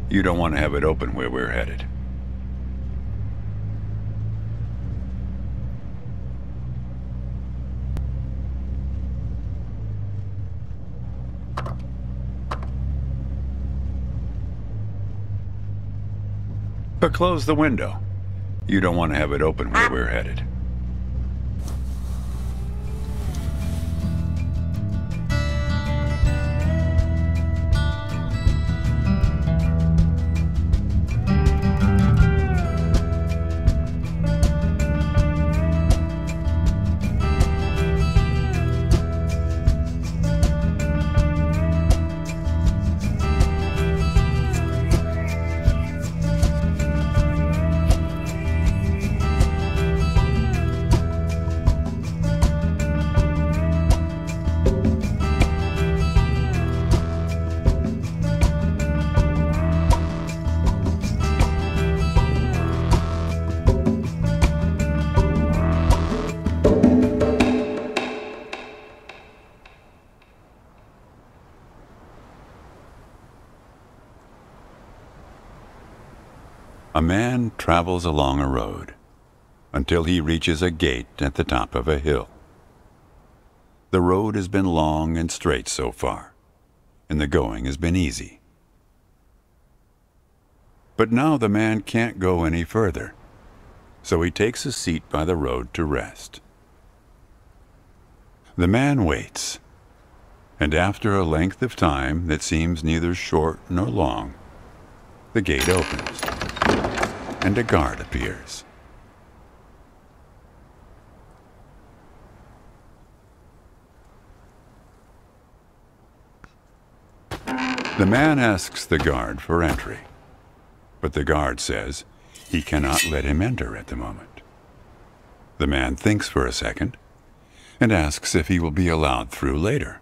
You don't want to have it open where we're headed. But close the window. You don't want to have it open where we're headed. A man travels along a road until he reaches a gate at the top of a hill. The road has been long and straight so far, and the going has been easy. But now the man can't go any further, so he takes a seat by the road to rest. The man waits, and after a length of time that seems neither short nor long, the gate opens, and a guard appears. The man asks the guard for entry, but the guard says he cannot let him enter at the moment. The man thinks for a second and asks if he will be allowed through later.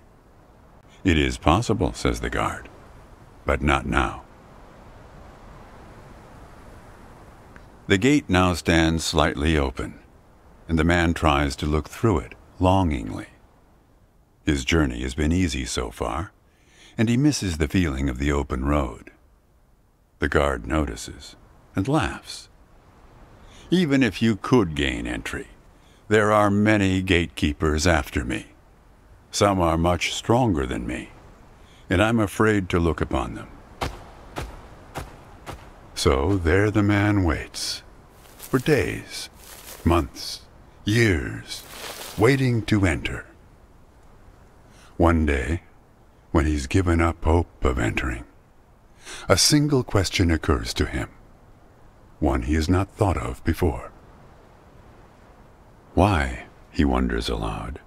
"It is possible," says the guard, "but not now." The gate now stands slightly open, and the man tries to look through it longingly. His journey has been easy so far, and he misses the feeling of the open road. The guard notices and laughs. "Even if you could gain entry, there are many gatekeepers after me. Some are much stronger than me, and I'm afraid to look upon them." So there the man waits, for days, months, years, waiting to enter. One day, when he's given up hope of entering, a single question occurs to him, one he has not thought of before. Why, he wonders aloud,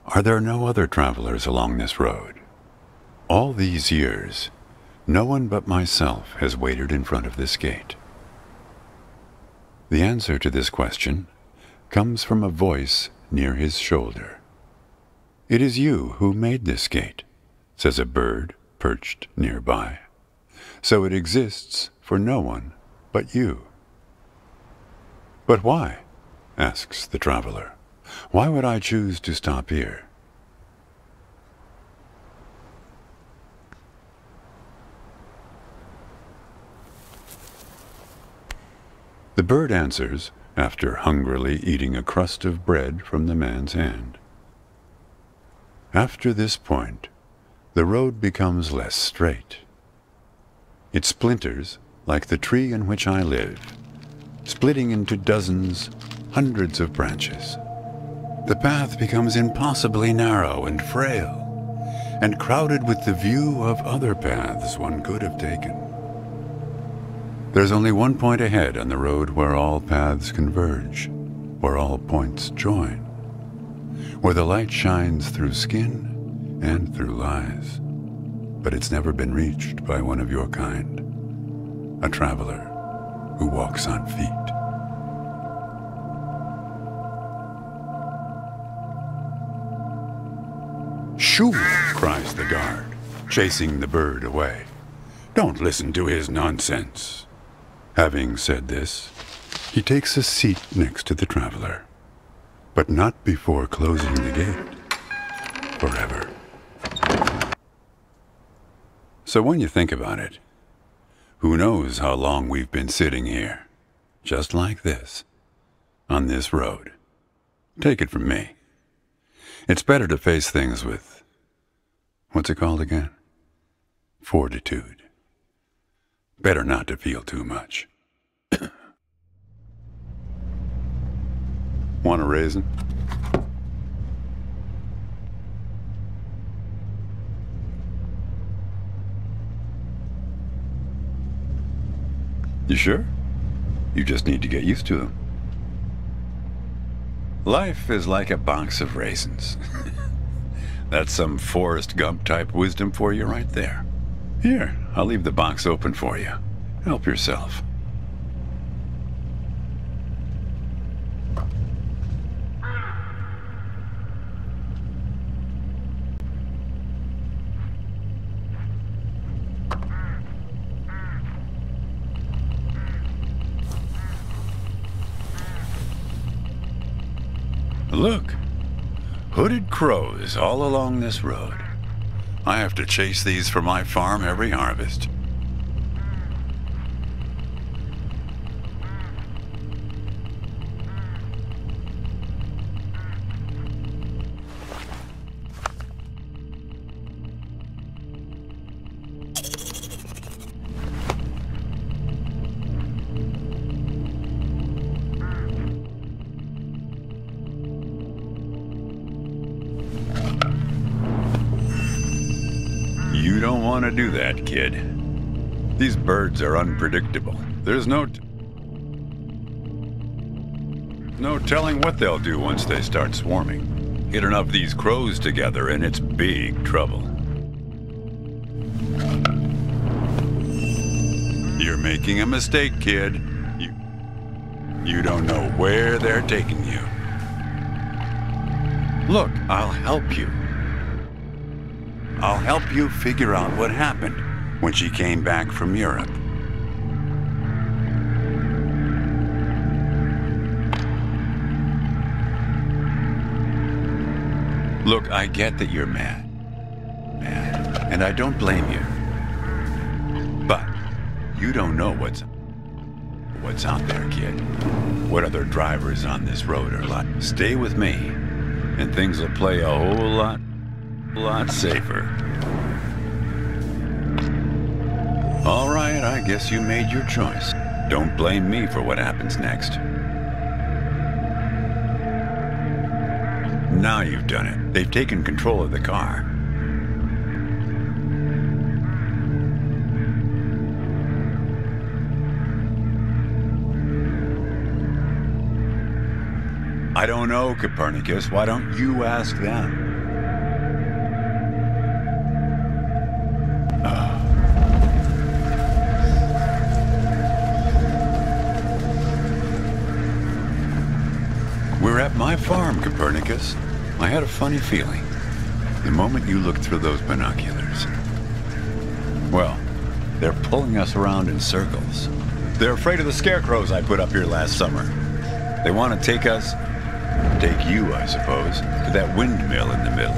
are there no other travelers along this road? All these years, no one but myself has waited in front of this gate. The answer to this question comes from a voice near his shoulder. "It is you who made this gate," says a bird perched nearby. "So it exists for no one but you." "But why?" asks the traveler. "Why would I choose to stop here?" The bird answers after hungrily eating a crust of bread from the man's hand. After this point, the road becomes less straight. It splinters like the tree in which I live, splitting into dozens, hundreds of branches. The path becomes impossibly narrow and frail, and crowded with the view of other paths one could have taken. There's only one point ahead on the road where all paths converge, where all points join, where the light shines through skin and through lies. But it's never been reached by one of your kind, a traveler who walks on feet. "Shoo!" cries the guard, chasing the bird away. "Don't listen to his nonsense." Having said this, he takes a seat next to the traveler, but not before closing the gate forever. So when you think about it, Who knows how long we've been sitting here, just like this, on this road. Take it from me. It's better to face things with, what's it called again? Fortitude. Better not to feel too much. Want a raisin? You sure? You just need to get used to them. Life is like a box of raisins. That's some Forrest Gump type wisdom for you right there. Here, I'll leave the box open for you. Help yourself. Look, hooded crows all along this road. I have to chase these for my farm every harvest. You don't want to do that, kid. These birds are unpredictable. There's no telling what they'll do once they start swarming. Get enough of these crows together and it's big trouble. You're making a mistake, kid. You don't know where they're taking you. Look, I'll help you. I'll help you figure out what happened when she came back from Europe. Look, I get that you're mad, and I don't blame you. But you don't know what's out there, kid. What other drivers on this road are like. Stay with me, and things will play a whole lot safer. All right, I guess you made your choice. Don't blame me for what happens next. Now you've done it. They've taken control of the car. I don't know, Copernicus. Why don't you ask them? We're at my farm, Copernicus. I had a funny feeling the moment you looked through those binoculars. Well, they're pulling us around in circles. They're afraid of the scarecrows I put up here last summer. They want to take you, I suppose, to that windmill in the middle.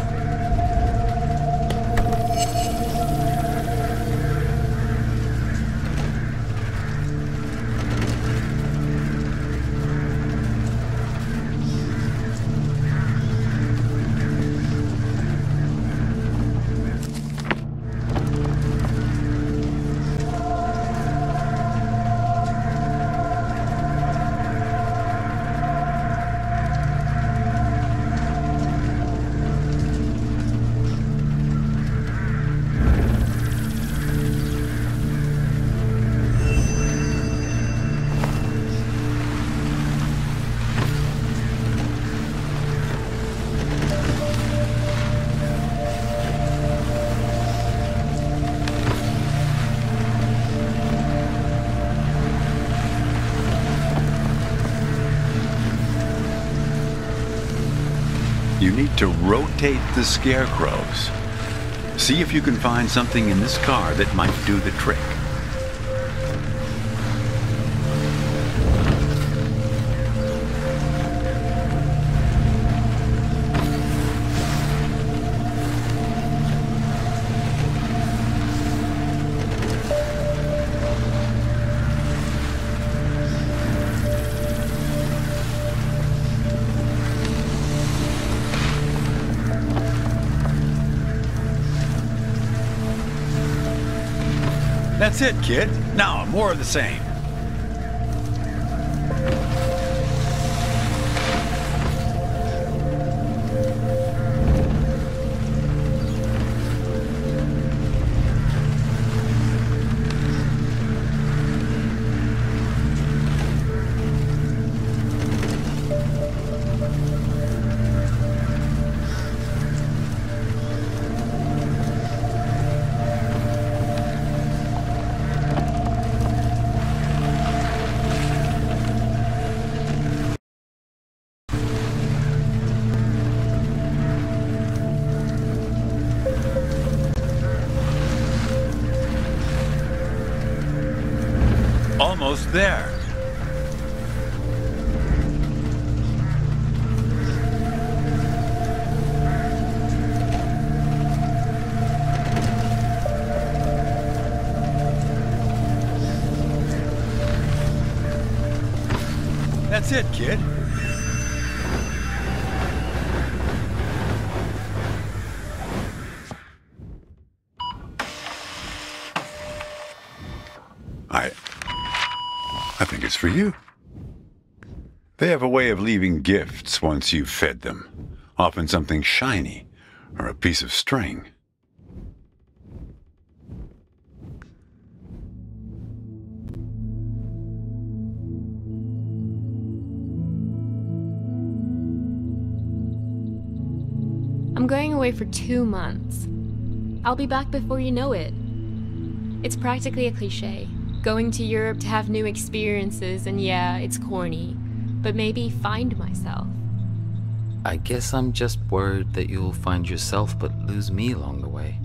You need to rotate the scarecrows. See if you can find something in this car that might do the trick. That's it, kid. Now, more of the same. Almost there. That's it, kid. I think it's for you. They have a way of leaving gifts once you've fed them. Often something shiny or a piece of string. I'm going away for 2 months. I'll be back before you know it. It's practically a cliche. Going to Europe to have new experiences, and yeah, it's corny, but maybe find myself. I guess I'm just worried that you'll find yourself but lose me along the way.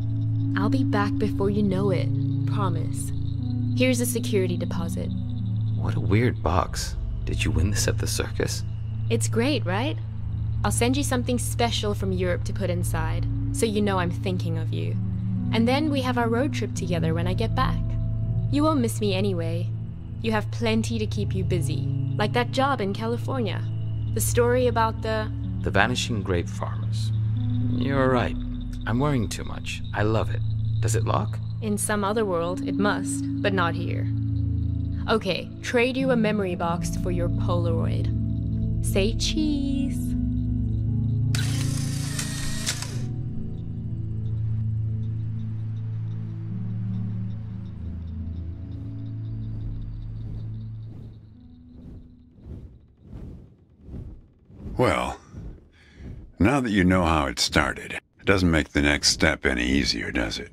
I'll be back before you know it, promise. Here's a security deposit. What a weird box. Did you win this at the circus? It's great, right? I'll send you something special from Europe to put inside, so you know I'm thinking of you. And then we have our road trip together when I get back. You won't miss me anyway. You have plenty to keep you busy, like that job in California. The story about the vanishing grape farmers. You're right. I'm worrying too much. I love it. Does it lock? In some other world, it must, but not here. Okay, trade you a memory box for your Polaroid. Say cheese. Well, now that you know how it started, it doesn't make the next step any easier, does it?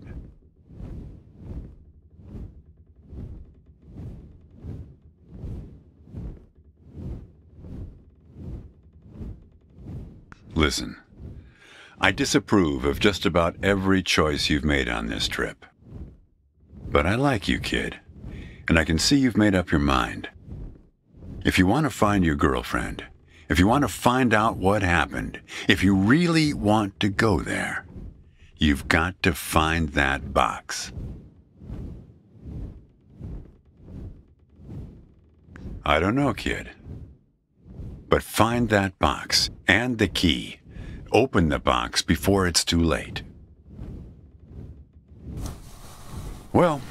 Listen, I disapprove of just about every choice you've made on this trip. But I like you, kid, and I can see you've made up your mind. If you want to find your girlfriend, if you want to find out what happened, if you really want to go there, you've got to find that box. I don't know, kid. But find that box and the key. Open the box before it's too late. Well,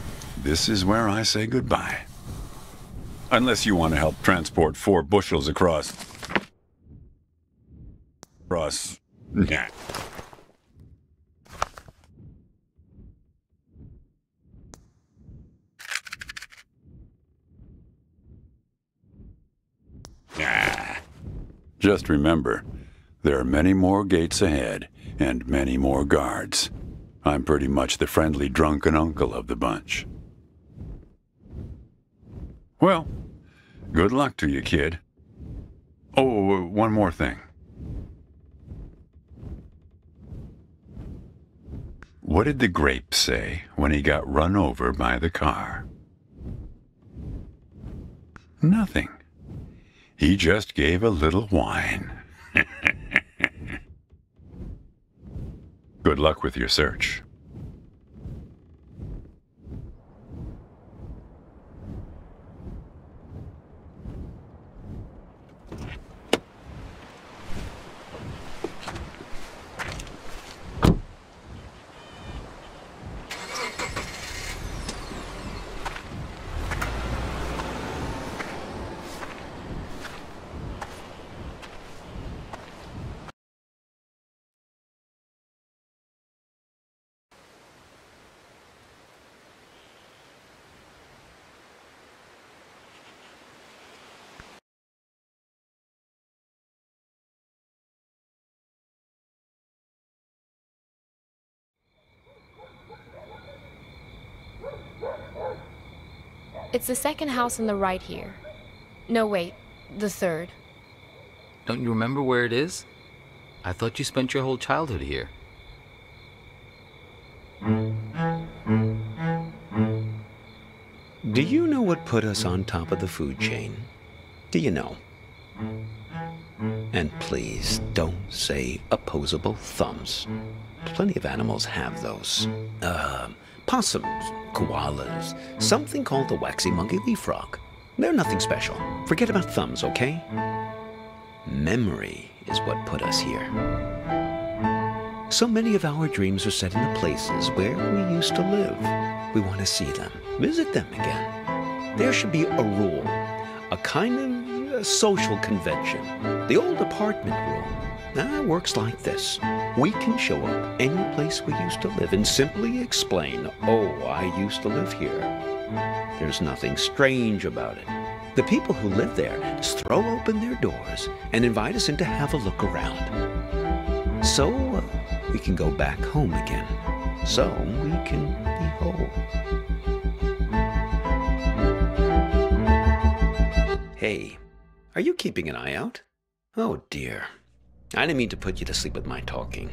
this is where I say goodbye. Unless you want to help transport 4 bushels across. Nah. Just remember, there are many more gates ahead and many more guards. I'm pretty much the friendly drunken uncle of the bunch. Well, good luck to you, kid. Oh, one more thing. What did the grape say when he got run over by the car? Nothing. He just gave a little whine. Good luck with your search. It's the second house on the right here. No, wait, the third. Don't you remember where it is? I thought you spent your whole childhood here. Do you know what put us on top of the food chain? Do you know? And please don't say opposable thumbs. Plenty of animals have those. Possums, koalas, something called the waxy monkey leaf frog. They're nothing special. Forget about thumbs, okay? Memory is what put us here. So many of our dreams are set in the places where we used to live. We want to see them, visit them again. There should be a rule, a kind of social convention. The old apartment rule works like this. We can show up any place we used to live and simply explain, oh, I used to live here. There's nothing strange about it. The people who live there just throw open their doors and invite us in to have a look around. So we can go back home again. So we can be whole. Hey, are you keeping an eye out? Oh dear. I didn't mean to put you to sleep with my talking.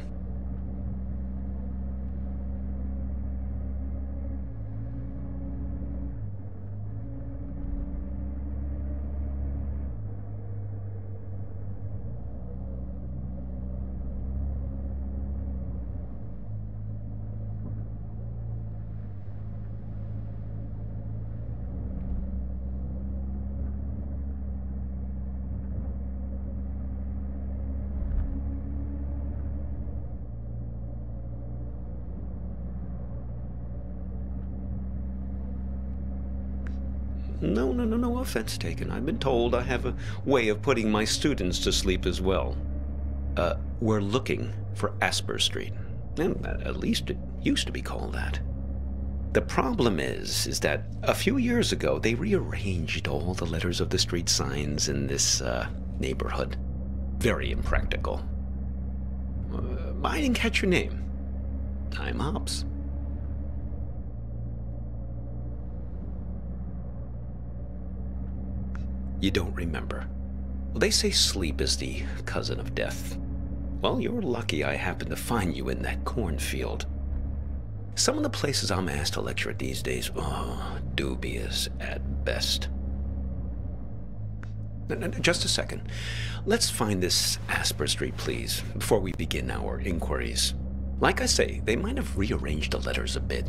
No offense taken. I've been told I have a way of putting my students to sleep as well. We're looking for Asper Street. And at least it used to be called that. The problem is that a few years ago they rearranged all the letters of the street signs in this neighborhood. Very impractical. I didn't catch your name. I'm Hobbs. You don't remember. Well, they say sleep is the cousin of death. Well, you're lucky I happened to find you in that cornfield. Some of the places I'm asked to lecture at these days, dubious at best. Just a second. Let's find this Asper Street, please, before we begin our inquiries. Like I say, they might have rearranged the letters a bit.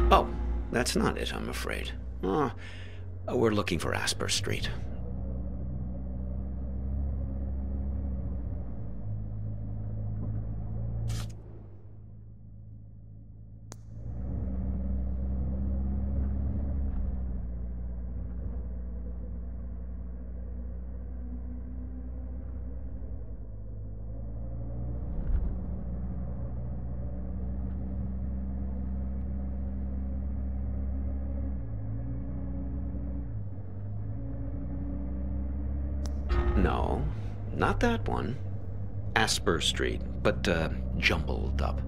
Oh, that's not it, I'm afraid. We're looking for Asper Street. No, not that one. Asper Street, but jumbled up.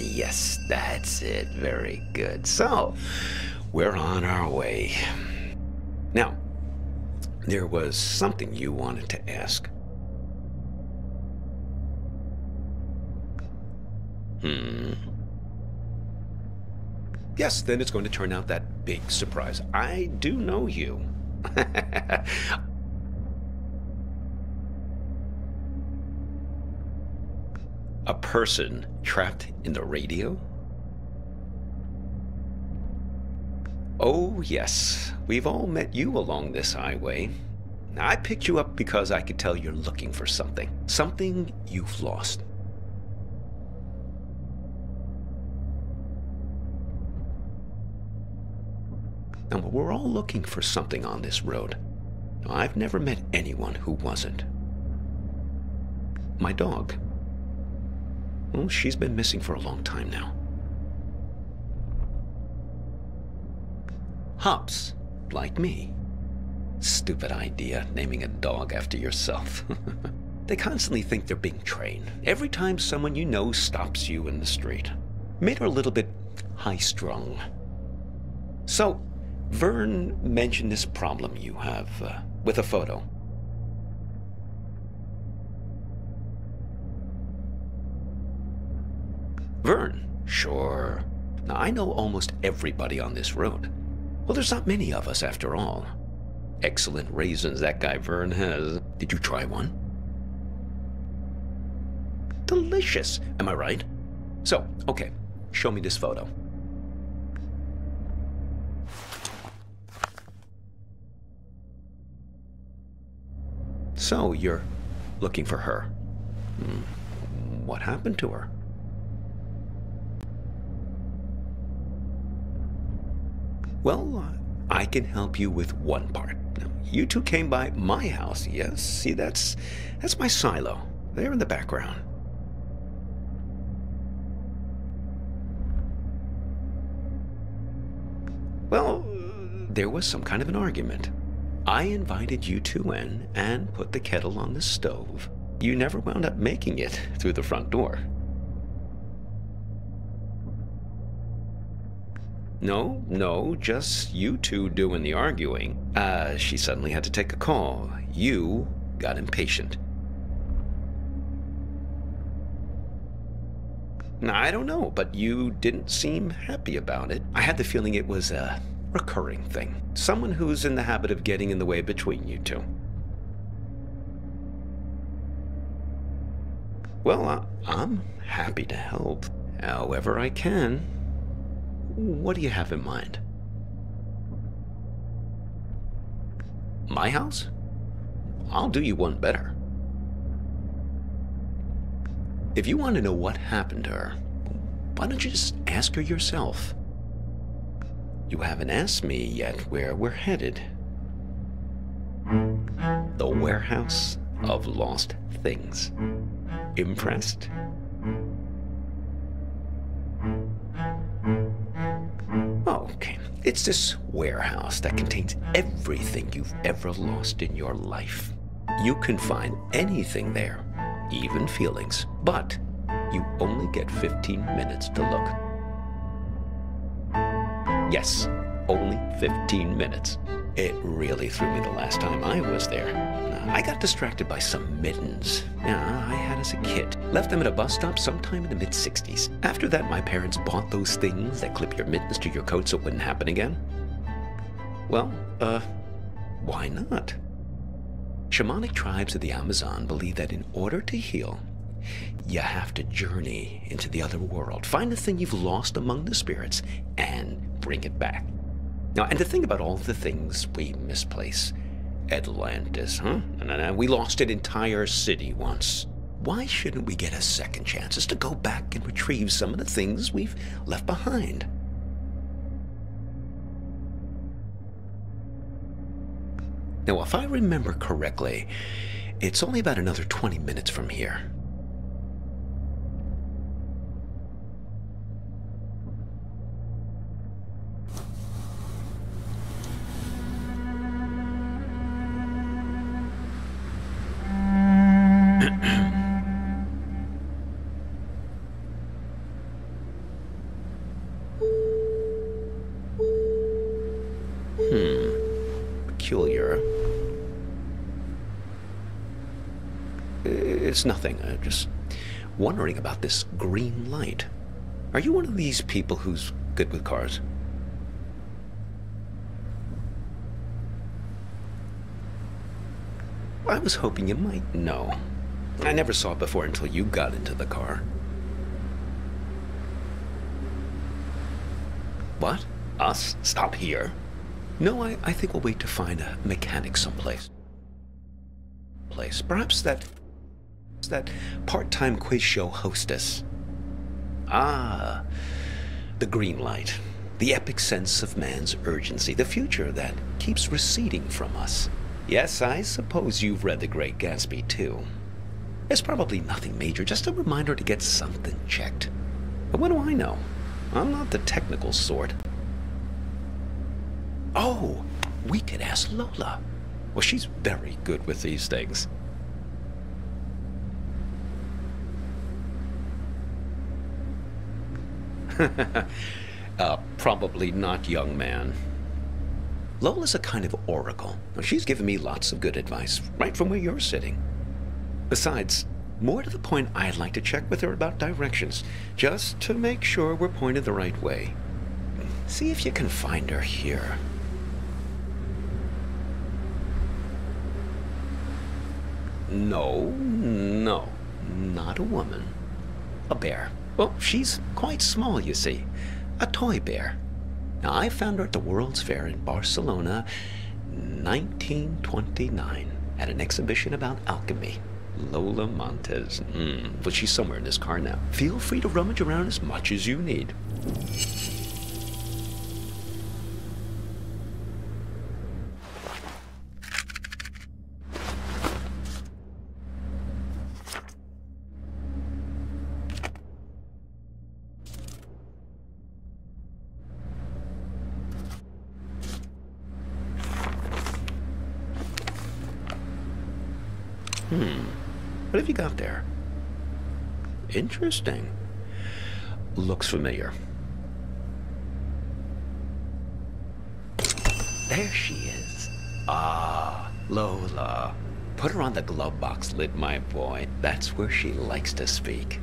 Yes, that's it. Very good. So, we're on our way. Now, There was something you wanted to ask. Yes, then it's going to turn out that big surprise. I do know you. A person trapped in the radio? Oh, yes. We've all met you along this highway. I picked you up because I could tell you're looking for something. Something you've lost. Now, we're all looking for something on this road. I've never met anyone who wasn't. My dog. Well, she's been missing for a long time now. Hops, like me. Stupid idea, naming a dog after yourself. They constantly think they're being trained. Every time someone you know stops you in the street. Made her a little bit high-strung. So, Vern mentioned this problem you have with a photo. Vern? Sure. Now, I know almost everybody on this road. Well, there's not many of us after all. Excellent raisins that guy Vern has. Did you try one? Delicious, am I right? So, okay, show me this photo. So, you're looking for her. What happened to her? Well, I can help you with one part. Now, you two came by my house, yes? See, that's my silo. There in the background. Well, there was some kind of an argument. I invited you two in and put the kettle on the stove. You never wound up making it through the front door. No, just you two doing the arguing. She suddenly had to take a call. You got impatient. Now, I don't know, but you didn't seem happy about it. I had the feeling it was a recurring thing. Someone who's in the habit of getting in the way between you two. Well, I'm happy to help however I can. What do you have in mind? My house? I'll do you one better. If you want to know what happened to her, why don't you just ask her yourself? You haven't asked me yet where we're headed. The warehouse of lost things. Impressed? Okay, it's this warehouse that contains everything you've ever lost in your life. You can find anything there, even feelings, but you only get 15 minutes to look. Yes, only 15 minutes. It really threw me the last time I was there. I got distracted by some mittens I had as a kid. Left them at a bus stop sometime in the mid-60s. After that, my parents bought those things that clip your mittens to your coat so it wouldn't happen again. Well, why not? Shamanic tribes of the Amazon believe that in order to heal, you have to journey into the other world, find the thing you've lost among the spirits, and bring it back. Now, and to think about all the things we misplace. Atlantis, huh? No, we lost an entire city once. Why shouldn't we get a second chance to go back and retrieve some of the things we've left behind? Now, if I remember correctly, it's only about another 20 minutes from here. Peculiar. it's nothing. Just wondering about this green light. Are you one of these people who's good with cars? I was hoping you might know. I never saw it before until you got into the car. What? Us? Stop here? No, I think we'll wait to find a mechanic someplace. Perhaps that part-time quiz show hostess. Ah, the green light. The epic sense of man's urgency. The future that keeps receding from us. Yes, I suppose you've read The Great Gatsby, too. It's probably nothing major, just a reminder to get something checked. But what do I know? I'm not the technical sort. Oh, we could ask Lola. Well, she's very good with these things. Probably not, young man. Lola's a kind of oracle. Now, she's given me lots of good advice, right from where you're sitting. Besides, more to the point, I'd like to check with her about directions, just to make sure we're pointed the right way. See if you can find her here. No, not a woman. A bear. Well, she's quite small, you see. A toy bear. Now, I found her at the World's Fair in Barcelona, 1929, at an exhibition about alchemy. Lola Montez. Well, she's somewhere in this car now. Feel free to rummage around as much as you need. What have you got there? Interesting. Looks familiar. There she is. Ah, Lola. Put her on the glove box lid, my boy. That's where she likes to speak.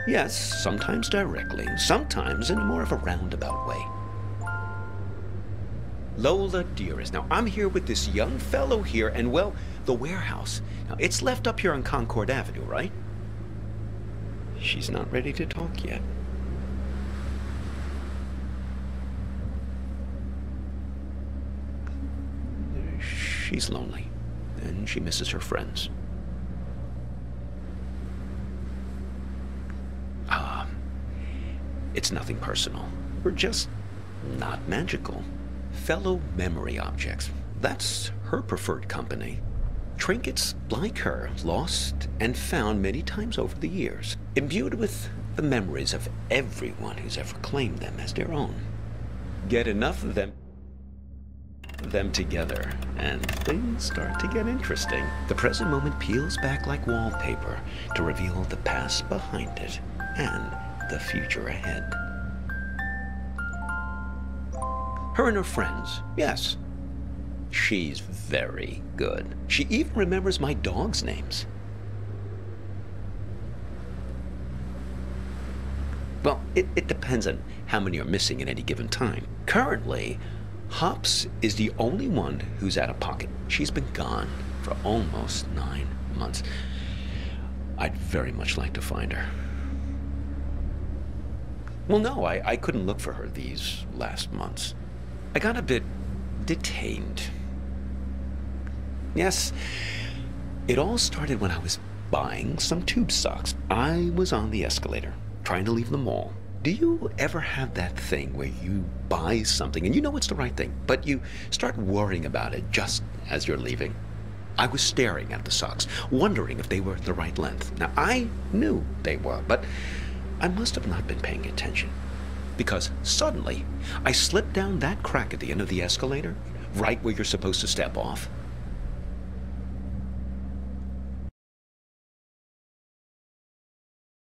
Yes, sometimes directly, sometimes in more of a roundabout way. Lola, dearest, now I'm here with this young fellow here, and well, the warehouse. Now, it's left up here on Concord Avenue, right? She's not ready to talk yet. She's lonely, and she misses her friends. It's nothing personal. We're just not magical. Fellow memory objects. That's her preferred company. Trinkets like her, lost and found many times over the years, imbued with the memories of everyone who's ever claimed them as their own. Get enough of them together, and things start to get interesting. The present moment peels back like wallpaper to reveal the past behind it and the future ahead. Her and her friends, yes. She's very good. She even remembers my dog's names. Well, it depends on how many are missing at any given time. Currently, Hops is the only one who's out of pocket. She's been gone for almost 9 months. I'd very much like to find her. Well, no, I couldn't look for her these last months. I got a bit detained. Yes, it all started when I was buying some tube socks. I was on the escalator, trying to leave the mall. Do you ever have that thing where you buy something and you know it's the right thing, but you start worrying about it just as you're leaving? I was staring at the socks, wondering if they were the right length. Now, I knew they were, but I must have not been paying attention, because suddenly I slipped down that crack at the end of the escalator, right where you're supposed to step off,